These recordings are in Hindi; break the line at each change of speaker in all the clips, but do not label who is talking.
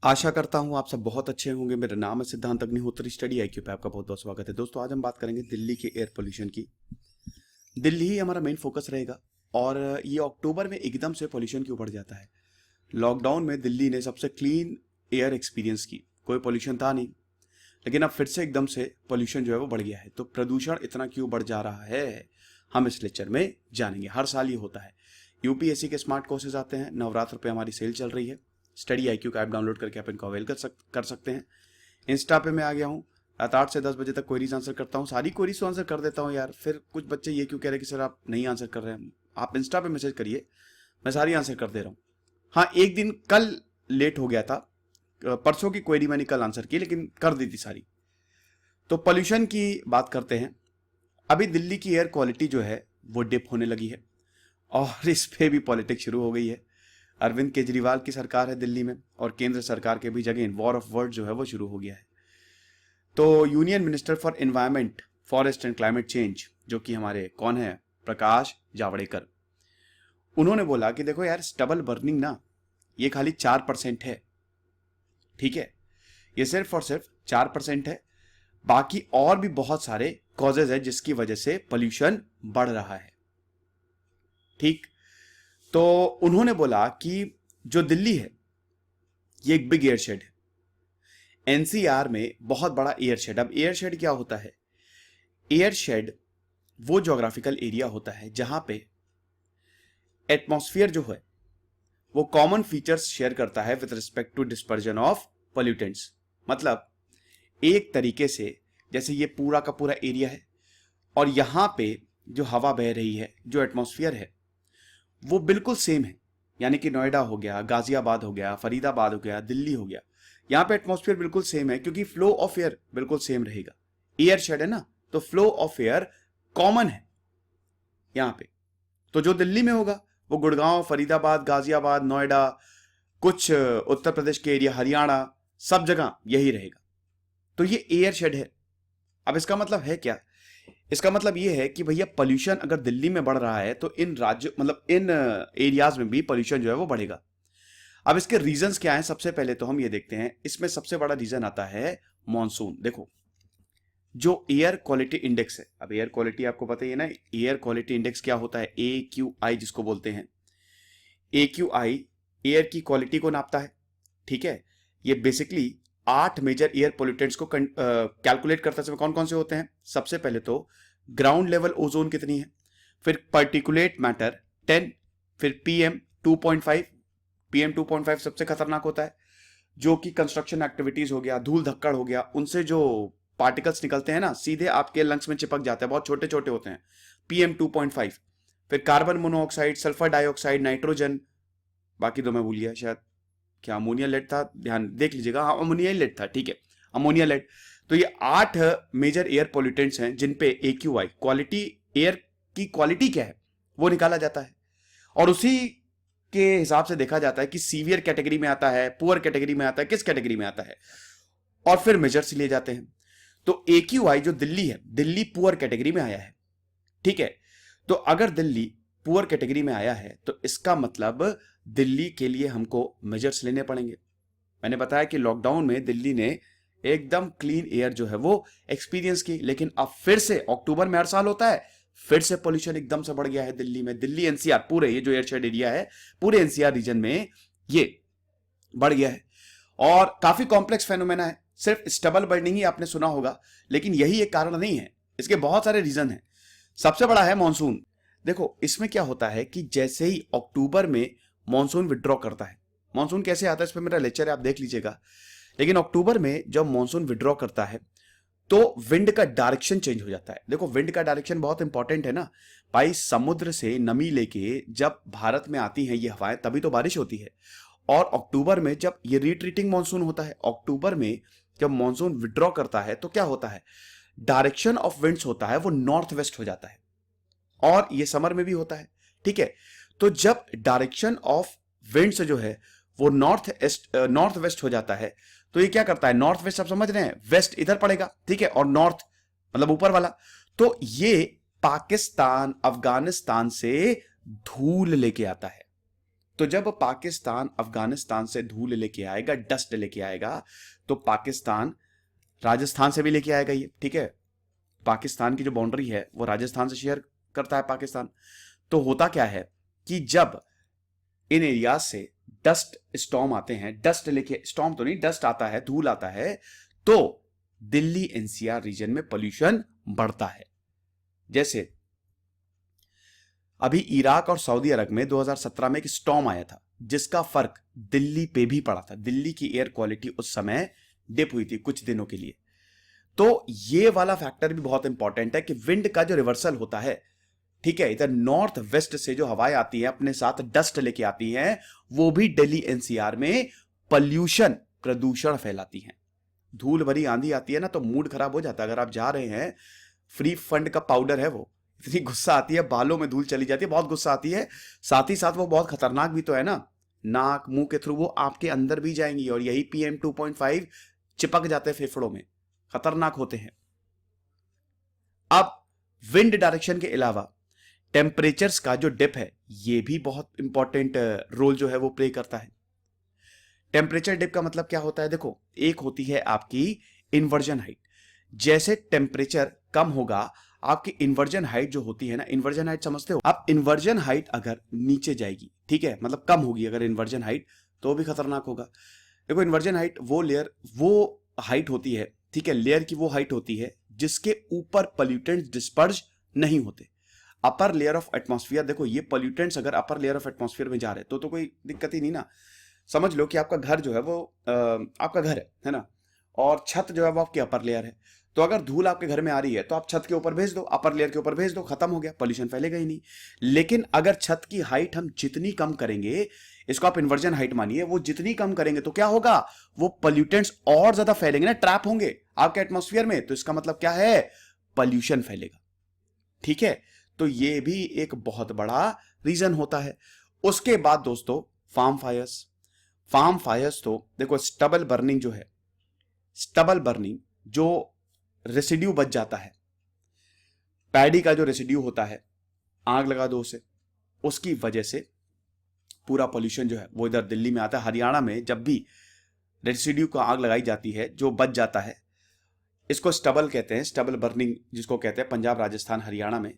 आशा करता हूँ आप सब बहुत अच्छे होंगे। मेरा नाम है सिद्धांत अग्निहोत्री, स्टडी आईक्यू पे आपका बहुत बहुत स्वागत है। दोस्तों, आज हम बात करेंगे दिल्ली के एयर पोल्यूशन की। दिल्ली ही हमारा मेन फोकस रहेगा और ये अक्टूबर में एकदम से पोल्यूशन क्यों बढ़ जाता है। लॉकडाउन में दिल्ली ने सबसे क्लीन एयर एक्सपीरियंस की, कोई पोल्यूशन था नहीं, लेकिन अब फिर से एकदम से पोल्यूशन जो है वो बढ़ गया है। तो प्रदूषण इतना क्यों बढ़ जा रहा है, हम इस लेक्चर में जानेंगे। हर साल ये होता है। यूपीएससी के स्मार्ट कोर्सेज आते हैं, नवरात्र पे हमारी सेल चल रही है। स्टडी आईक्यू का ऐप डाउनलोड करके आप इनको अवेल कर सकते हैं। इंस्टा पे मैं आ गया हूँ, रात 8 से 10 बजे तक क्वेरीज आंसर करता हूँ। सारी क्वेरीज तो आंसर कर देता हूँ यार, फिर कुछ बच्चे ये क्यों कह रहे हैं कि सर आप नहीं आंसर कर रहे हैं। आप इंस्टा पे मैसेज करिए, मैं सारी आंसर कर दे रहा हूँ। हाँ, एक दिन कल लेट हो गया था, परसों की क्वेरी मैंने कल आंसर की, लेकिन कर दी थी सारी। तो पोल्यूशन की बात करते हैं। अभी दिल्ली की एयर क्वालिटी जो है वो डिप होने लगी है और इस पे भी पॉलिटिक्स शुरू हो गई है। अरविंद केजरीवाल की सरकार है दिल्ली में और केंद्र सरकार के बीच अगेन वॉर ऑफ वर्ड जो है वो शुरू हो गया है। तो union minister for environment, forest and climate change, जो कि हमारे कौन है, प्रकाश जावड़ेकर, उन्होंने बोला कि देखो यार, स्टबल बर्निंग ना ये खाली 4% है। ठीक है, ये सिर्फ और सिर्फ 4% है। बाकी और भी बहुत सारे कॉजेज है जिसकी वजह से पोल्यूशन बढ़ रहा है। ठीक, तो उन्होंने बोला कि जो दिल्ली है ये एक बिग एयर शेड है। एनसीआर में बहुत बड़ा एयर शेड। अब एयर शेड क्या होता है? एयर शेड वो ज्योग्राफिकल एरिया होता है जहां पे एटमॉस्फेयर जो है वो कॉमन फीचर्स शेयर करता है with respect to dispersion of pollutants. मतलब एक तरीके से जैसे ये पूरा का पूरा एरिया है और यहां पे जो हवा बह रही है, जो एटमॉस्फेयर है, वो बिल्कुल सेम है। यानी कि नोएडा हो गया, गाजियाबाद हो गया, फरीदाबाद हो गया, दिल्ली हो गया, यहाँ पे एटमॉस्फेयर बिल्कुल सेम है क्योंकि फ्लो ऑफ एयर बिल्कुल सेम रहेगा। एयर शेड है ना, तो फ्लो ऑफ एयर कॉमन है यहाँ पे। तो जो दिल्ली में होगा वो गुड़गांव, फरीदाबाद, गाजियाबाद, नोएडा, कुछ उत्तर प्रदेश के एरिया, हरियाणा, सब जगह यही रहेगा। तो ये एयर शेड है। अब इसका मतलब है क्या? इसका मतलब ये है कि भैया पोल्यूशन अगर दिल्ली में बढ़ रहा है तो इन राज्य मतलब इन एरियाज में भी पोल्यूशन जो है वो बढ़ेगा। अब इसके रीजंस क्या हैं? सबसे पहले तो हम ये देखते हैं, इसमें सबसे बड़ा रीजन आता है मॉनसून। देखो, जो एयर क्वालिटी इंडेक्स है, अब एयर क्वालिटी आपको पता ही है ना, एयर क्वालिटी इंडेक्स क्या होता है? AQI जिसको बोलते हैं। AQI एयर की क्वालिटी को नापता है। ठीक है, ये बेसिकली 8 मेजर एयर पोल्यूटेंट्स को कैलकुलेट करता है। कौन कौन से होते हैं? सबसे पहले तो ग्राउंड लेवल ओजोन कितनी है, फिर पार्टिकुलेट मैटर 10, फिर PM2.5। PM2.5 सबसे खतरनाक होता है, जो कि कंस्ट्रक्शन एक्टिविटीज हो गया, धूल धक्कड़ हो गया, उनसे जो पार्टिकल्स निकलते हैं ना, सीधे आपके लंग्स में चिपक जाते हैं, बहुत छोटे छोटे होते हैं। PM2.5। फिर carbon monoxide, sulphur dioxide, nitrogen, बाकी तो मैं भूल गया शायद, क्या अमोनिया लेड था, ध्यान देख लीजिएगा। हाँ, अमोनिया लेड था, ठीक है, अमोनिया लेड। तो ये 8 मेजर एयर पोल्यूटेंट्स हैं जिन पे AQI, क्वालिटी, एयर की क्वालिटी क्या है, वो निकाला जाता है और उसी के हिसाब से देखा जाता है कि सीवियर कैटेगरी में आता है, पुअर कैटेगरी में आता है, किस कैटेगरी में आता है, और फिर मेजर्स लिए जाते हैं। तो AQI जो दिल्ली है, दिल्ली पुअर कैटेगरी में आया है। ठीक है, तो अगर दिल्ली पुअर कैटेगरी में आया है तो इसका मतलब दिल्ली के लिए हमको मेजर्स लेने पड़ेंगे। मैंने बताया कि लॉकडाउन में दिल्ली ने एकदम क्लीन एयर जो है वो एक्सपीरियंस की, लेकिन अब फिर से अक्टूबर में हर साल होता है, फिर से पोल्यूशन एकदम से बढ़ गया है दिल्ली में। दिल्ली एनसीआर पूरे ये जो एयरशेड एरिया है, पूरे एनसीआर रीजन में ये बढ़ गया है और काफी कॉम्प्लेक्स फेनोमेना है। सिर्फ स्टबल बर्निंग ही आपने सुना होगा, लेकिन यही एक कारण नहीं है, इसके बहुत सारे रीजन हैं। सबसे बड़ा है मॉनसून। देखो, इसमें क्या होता है कि जैसे ही अक्टूबर में मॉनसून विड्रॉ करता है, मॉनसून कैसे आता है इस पर मेरा लेक्चर है, आप देख लीजिएगा, लेकिन अक्टूबर में जब मॉनसून विड्रॉ करता है तो विंड का डायरेक्शन चेंज हो जाता है। देखो, विंड का डायरेक्शन बहुत इंपॉर्टेंट है ना भाई। समुद्र से नमी लेके जब भारत में आती हैं ये हवाएं, तभी तो बारिश होती है। और अक्टूबर में जब ये रिट्रीटिंग मॉनसून होता है, अक्टूबर में जब मॉनसून विड्रॉ करता है तो क्या होता है, डायरेक्शन ऑफ विंड्स होता है वो नॉर्थ वेस्ट हो जाता है, और ये समर में भी होता है। ठीक है, तो जब डायरेक्शन ऑफ विंड्स जो है वो नॉर्थ वेस्ट हो जाता है तो ये क्या करता है, नॉर्थ वेस्ट आप समझ रहे हैं, वेस्ट इधर पड़ेगा, ठीक है, और नॉर्थ मतलब ऊपर वाला। तो ये पाकिस्तान, अफगानिस्तान से धूल लेके आता है। तो जब पाकिस्तान अफगानिस्तान से धूल लेके आएगा, डस्ट लेके आएगा, तो पाकिस्तान राजस्थान से भी लेके आएगा ये, ठीक है। पाकिस्तान की जो बाउंड्री है वो राजस्थान से शेयर करता है पाकिस्तान। तो होता क्या है कि जब इन एरियाज से डस्ट स्टॉर्म आते हैं, डस्ट लेके, स्टॉर्म तो नहीं, डस्ट आता है, धूल आता है, तो दिल्ली एनसीआर रीजन में पोल्यूशन बढ़ता है। जैसे अभी इराक और सऊदी अरब में 2017 में एक स्टॉर्म आया था जिसका फर्क दिल्ली पे भी पड़ा था। दिल्ली की एयर क्वालिटी उस समय डिप हुई थी कुछ दिनों के लिए। तो ये वाला फैक्टर भी बहुत इंपॉर्टेंट है कि विंड का जो रिवर्सल होता है, ठीक है, इधर नॉर्थ वेस्ट से जो हवाएं आती हैं अपने साथ डस्ट लेके आती हैं, वो भी दिल्ली एनसीआर में पोल्यूशन, प्रदूषण फैलाती हैं। धूल भरी आंधी आती है ना तो मूड खराब हो जाता है। अगर आप जा रहे हैं, फ्री फंड का पाउडर है वो, इतनी गुस्सा आती है, बालों में धूल चली जाती है, बहुत गुस्सा आती है। साथ ही साथ वो बहुत खतरनाक भी तो है ना, नाक मुंह के थ्रू वो आपके अंदर भी जाएंगी और यही PM 2.5 चिपक जाते हैं फेफड़ों में, खतरनाक होते हैं। अब विंड डायरेक्शन के अलावा टेम्परेचर्स का जो डिप है ये भी बहुत इंपॉर्टेंट रोल जो है वो प्ले करता है। टेम्परेचर डिप का मतलब क्या होता है? देखो, एक होती है आपकी इन्वर्जन हाइट। जैसे टेम्परेचर कम होगा, आपकी इन्वर्जन हाइट जो होती है ना, इन्वर्जन हाइट समझते हो आप? इन्वर्जन हाइट अगर नीचे जाएगी, ठीक है, मतलब कम होगी अगर इन्वर्जन हाइट, तो भी खतरनाक होगा। देखो, इन्वर्जन हाइट वो लेयर, वो हाइट होती है, ठीक है, लेयर की वो हाइट होती है जिसके ऊपर पोल्यूटेंट्स डिस्पर्ज नहीं होते। अपर लेयर ऑफ एटमॉस्फेयर, देखो ये पोल्यूटेंट्स अगर अपर लेयर ऑफ एटमॉस्फेयर में जा रहे तो कोई दिक्कत ही नहीं ना। समझ लो कि आपका घर जो है वो आपका घर है ना, और छत जो है वो आपकी अपर लेयर है। तो अगर धूल आपके घर में आ रही है तो आप छत के ऊपर भेज दो, अपर लेयर के ऊपर भेज दो, खत्म हो गया, पोल्यूशन फैलेगा ही नहीं। लेकिन अगर छत की हाइट हम जितनी कम करेंगे, इसको आप इन्वर्जन हाइट मानिए, वो जितनी कम करेंगे तो क्या होगा, वो पोल्यूटेंट्स और ज्यादा फैलेंगे ना, ट्रैप होंगे आपके एटमॉस्फेयर में। तो इसका मतलब क्या है, पोल्यूशन फैलेगा, ठीक है। तो ये भी एक बहुत बड़ा रीजन होता है। उसके बाद दोस्तों फार्म फायर्स। फार्म फायर्स तो देखो, स्टबल बर्निंग जो है, स्टबल बर्निंग, जो रेसिड्यू बच जाता है, पैडी का जो रेसिड्यू होता है, आग लगा दो उसे, उसकी वजह से पूरा पोल्यूशन जो है वो इधर दिल्ली में आता है। हरियाणा में जब भी रेसिड्यू को आग लगाई जाती है जो बच जाता है, इसको स्टबल कहते हैं, स्टबल बर्निंग जिसको कहते हैं, पंजाब, राजस्थान, हरियाणा में,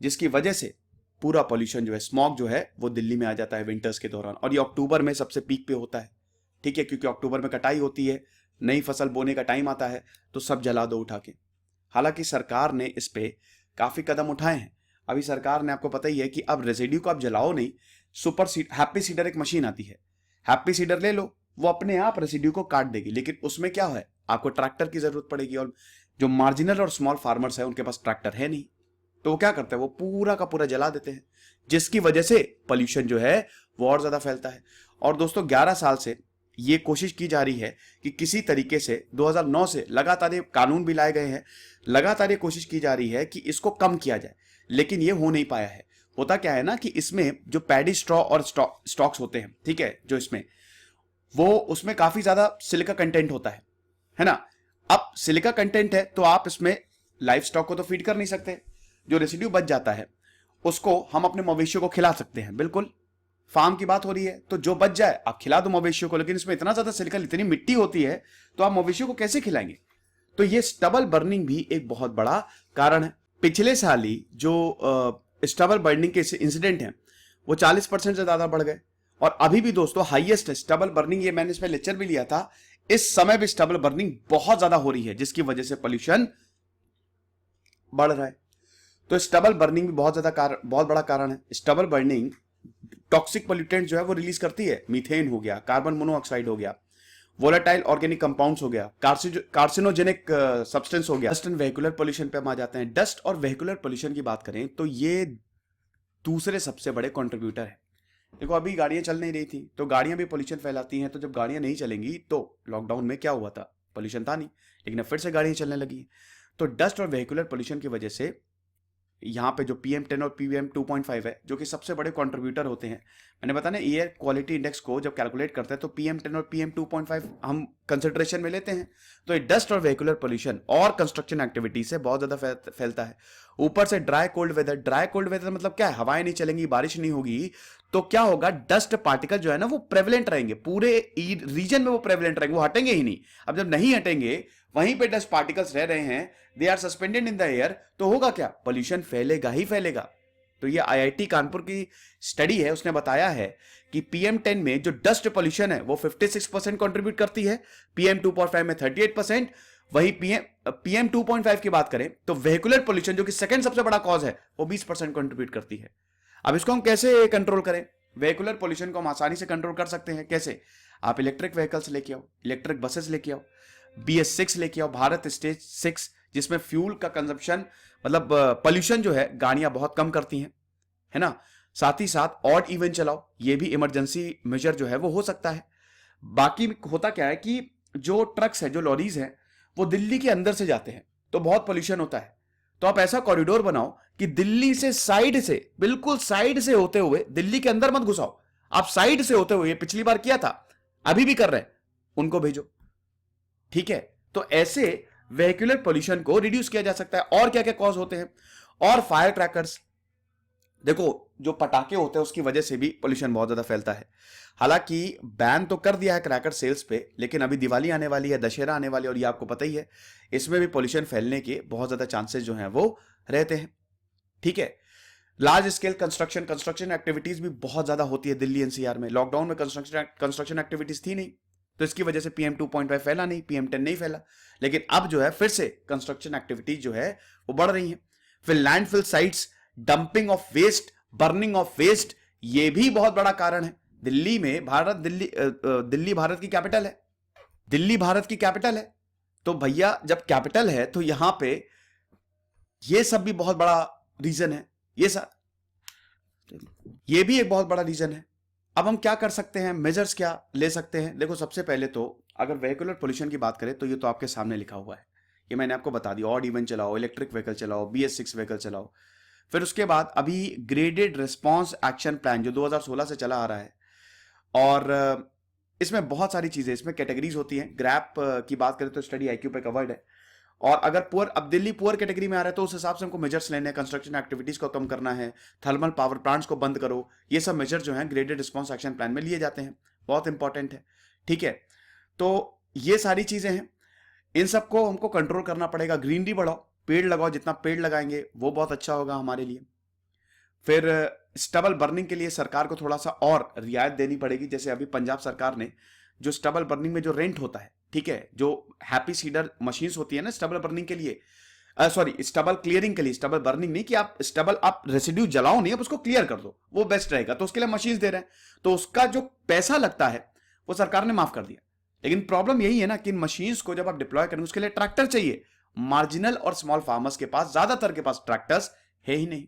जिसकी वजह से पूरा पोल्यूशन जो है, स्मॉग जो है वो दिल्ली में आ जाता है विंटर्स के दौरान। और ये अक्टूबर में सबसे पीक पे होता है, ठीक है, क्योंकि अक्टूबर में कटाई होती है, नई फसल बोने का टाइम आता है, तो सब जला दो उठा के। हालांकि सरकार ने इस पे काफी कदम उठाए हैं। अभी सरकार ने, आपको पता ही है कि अब रेसिड्यू को आप जलाओ नहीं, सुपर सीड, हैप्पी सीडर एक मशीन आती है, हैप्पी सीडर ले लो, वो अपने आप रेसिड्यू को काट देगी। लेकिन उसमें क्या है, आपको ट्रैक्टर की जरूरत पड़ेगी, और जो मार्जिनल और स्मॉल फार्मर्स है उनके पास ट्रैक्टर है नहीं, तो वो क्या करते हैं, वो पूरा का पूरा जला देते हैं, जिसकी वजह से पोल्यूशन जो है वो और ज्यादा फैलता है। और दोस्तों 11 साल से ये कोशिश की जा रही है कि किसी तरीके से, 2009 से लगातार ये कानून भी लाए गए हैं, लगातार ये कोशिश की जा रही है कि इसको कम किया जाए, लेकिन ये हो नहीं पाया है। होता क्या है ना कि इसमें जो पैडी स्ट्रॉ और स्टॉक्स होते हैं, ठीक है, जो इसमें, वो उसमें काफी ज्यादा सिलिका कंटेंट होता है ना। अब सिलिका कंटेंट है तो आप इसमें लाइफ स्टॉक को तो फीड कर नहीं सकते। जो रेसिड्यू बच जाता है उसको हम अपने मवेशियों को खिला सकते हैं, बिल्कुल, फार्म की बात हो रही है तो जो बच जाए आप खिला दो मवेशियों को, लेकिन इसमें इतना ज्यादा सिलिकॉन, इतनी मिट्टी होती है, तो आप मवेशियों को कैसे खिलाएंगे? तो ये स्टबल बर्निंग भी एक बहुत बड़ा कारण है। पिछले साल ही जो स्टबल बर्निंग के इंसिडेंट हैं वो 40% से ज्यादा बढ़ गए, और अभी भी दोस्तों हाईएस्ट है स्टबल बर्निंग। ये मैंने इसमें लेक्चर भी लिया था, इस समय भी स्टबल बर्निंग बहुत ज्यादा हो रही है, जिसकी वजह से पोल्यूशन बढ़ रहा है। तो स्टबल बर्निंग भी बहुत बड़ा कारण है। स्टबल बर्निंग टॉक्सिक पोल्यूटेंट जो है वो रिलीज करती है, मीथेन हो गया, कार्बन मोनोऑक्साइड हो गया, वोलेटाइल ऑर्गेनिक कंपाउंड्स हो गया, कार्सिनोजेनिक सब्सटेंस हो गया। डस्ट एंड वेहिकुलर पोल्यूशन पे हम आ जाते हैं। डस्ट और वेहिकुलर पोल्यूशन की बात करें तो ये दूसरे सबसे बड़े कंट्रीब्यूटर है। देखो, अभी गाड़ियां चल नहीं रही थी तो गाड़ियां भी पोल्यूशन फैलाती हैं, तो जब गाड़ियां नहीं चलेंगी, तो लॉकडाउन में क्या हुआ था, पोल्यूशन था नहीं, लेकिन अब फिर से गाड़ियां चलने लगी। तो डस्ट और वेहिकुलर पोल्यूशन की वजह से यहाँ पे जो PM10 और PM2.5 है, जो कि सबसे बड़े कंट्रीब्यूटर होते हैं, मैंने बताया ना एयर क्वालिटी इंडेक्स को जब कैलकुलेट करते हैं तो PM10 और PM2.5 हम कंसिडरेशन में लेते हैं। तो ये डस्ट और वेहिकुलर पोल्यूशन और कंस्ट्रक्शन एक्टिविटी से बहुत ज्यादा फैलता है। ऊपर से ड्राई कोल्ड वेदर मतलब क्या है, हवाएं नहीं चलेंगी, बारिश नहीं होगी, तो क्या होगा, डस्ट पार्टिकल जो है ना वो प्रेवलेंट रहेंगे, पूरे रीजन में वो प्रेवलेंट रहेंगे, वो हटेंगे ही नहीं। अब जब नहीं हटेंगे, वहीं पे डस्ट पार्टिकल्स रह रहे हैं, they are suspended in the air, तो होगा क्या, पोल्यूशन फैलेगा ही फैलेगा। तो ये IIT कानपुर की स्टडी है, उसने बताया है कि PM10 में जो डस्ट पोल्यूशन है वो 56% कंट्रीब्यूट करती है, PM2.5 में 38%, वही PM2.5 की बात करें तो वेहिकुलर पोल्यूशन जो कि सेकंड सबसे बड़ा कॉज है वो 20% कंट्रीब्यूट करती है। अब इसको हम कैसे कंट्रोल करें? वेहिकुलर पोल्यूशन को हम आसानी से कंट्रोल कर सकते हैं। कैसे? आप इलेक्ट्रिक व्हीकल्स लेके आओ, इलेक्ट्रिक बसेस लेके आओ, BS6 लेके आओ, भारत स्टेज 6, जिसमें फ्यूल का कंजप्शन मतलब पोल्यूशन जो है गाड़ियां बहुत कम करती हैं, है ना। साथ ही साथ ऑड इवन चलाओ, ये भी इमरजेंसी मेजर जो है वो हो सकता है। बाकी होता क्या है कि जो ट्रक्स है, जो लॉरीज हैं, वो दिल्ली के अंदर से जाते हैं तो बहुत पोल्यूशन होता है। तो आप ऐसा कॉरिडोर बनाओ कि दिल्ली से साइड से, बिल्कुल साइड से होते हुए, दिल्ली के अंदर मत घुसाओ, आप साइड से होते हुए, पिछली बार किया था, अभी भी कर रहे हैं, उनको भेजो, ठीक है। तो ऐसे वेहिकुलर पोल्यूशन को रिड्यूस किया जा सकता है। और क्या क्या कॉज होते हैं? और फायर क्रैकर्स, देखो जो पटाखे होते हैं उसकी वजह से भी पोल्यूशन बहुत ज्यादा फैलता है। हालांकि बैन तो कर दिया है क्रैकर सेल्स पे, लेकिन अभी दिवाली आने वाली है, दशहरा आने वाली है, और ये आपको पता ही है, इसमें भी पोल्यूशन फैलने के बहुत ज्यादा चांसेस जो हैं वो रहते हैं, ठीक है। लार्ज स्केल कंस्ट्रक्शन एक्टिविटीज भी बहुत ज्यादा होती है दिल्ली NCR में। लॉकडाउन में कंस्ट्रक्शन एक्टिविटीज थी नहीं, तो इसकी वजह से PM2.5 फैला नहीं, PM10 नहीं फैला, लेकिन अब जो है फिर से कंस्ट्रक्शन एक्टिविटीज जो है वो बढ़ रही है। फिर landfill sites, dumping of waste, burning of waste, ये भी बहुत बड़ा कारण है। दिल्ली में दिल्ली भारत की कैपिटल है, दिल्ली भारत की कैपिटल है, तो भैया जब कैपिटल है तो यहां पे ये सब भी बहुत बड़ा रीजन है, ये भी एक बहुत बड़ा रीजन है। अब हम क्या कर सकते हैं, मेजर्स क्या ले सकते हैं? देखो सबसे पहले तो अगर वेहिकुलर पोल्यूशन की बात करें तो ये तो आपके सामने लिखा हुआ है, ये मैंने आपको बता दिया, ऑड इवन चलाओ, इलेक्ट्रिक व्हीकल चलाओ, BS6 व्हीकल चलाओ। फिर उसके बाद अभी ग्रेडेड रिस्पॉन्स एक्शन प्लान जो 2016 से चला आ रहा है, और इसमें बहुत सारी चीजें, इसमें कैटेगरीज होती हैं। ग्रैप की बात करें तो स्टडी IQ पे कवर्ड है, और अगर पुअर, अब दिल्ली पुअर कैटेगरी में आ रहा है तो उस हिसाब से हमको मेजर्स लेने हैं, कंस्ट्रक्शन एक्टिविटीज को कम करना है, थर्मल पावर प्लांट्स को बंद करो, ये सब मेजर जो हैं ग्रेडेड रिस्पॉन्स एक्शन प्लान में लिए जाते हैं, बहुत इंपॉर्टेंट है, ठीक है। तो ये सारी चीजें हैं, इन सबको हमको कंट्रोल करना पड़ेगा। ग्रीनरी बढ़ाओ, पेड़ लगाओ, जितना पेड़ लगाएंगे वो बहुत अच्छा होगा हमारे लिए। फिर स्टबल बर्निंग के लिए सरकार को थोड़ा सा और रियायत देनी पड़ेगी, जैसे अभी पंजाब सरकार ने जो स्टबल बर्निंग में जो रेंट होता है, ठीक है, जो हैप्पी सीडर मशीन्स होती है ना स्टबल बर्निंग के लिए, सॉरी स्टबल क्लियरिंग के लिए, स्टबल बर्निंग नहीं कि आप स्टबल, आप रेसिड्यू जलाओ नहीं, आप उसको क्लियर कर दो, वो बेस्ट रहेगा, तो उसके लिए मशीन्स दे रहे हैं, तो उसका जो पैसा लगता है वो सरकार ने माफ कर दिया। लेकिन प्रॉब्लम यही है ना कि इन मशीन्स को जब आप डिप्लॉय करेंगे उसके लिए ट्रैक्टर चाहिए। मार्जिनल और स्मॉल फार्मर्स के पास, ज्यादातर के पास ट्रैक्टर्स है ही नहीं,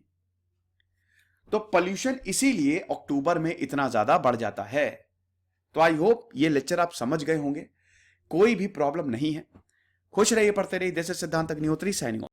तो पोल्यूशन इसीलिए अक्टूबर में इतना ज्यादा बढ़ जाता है। तो आई होप ये लेक्चर आप समझ गए होंगे, कोई भी प्रॉब्लम नहीं है। खुश रहिए, पढ़ते रहिए। दिस इज सिद्धांत अग्निहोत्री साइनिंग ऑफ।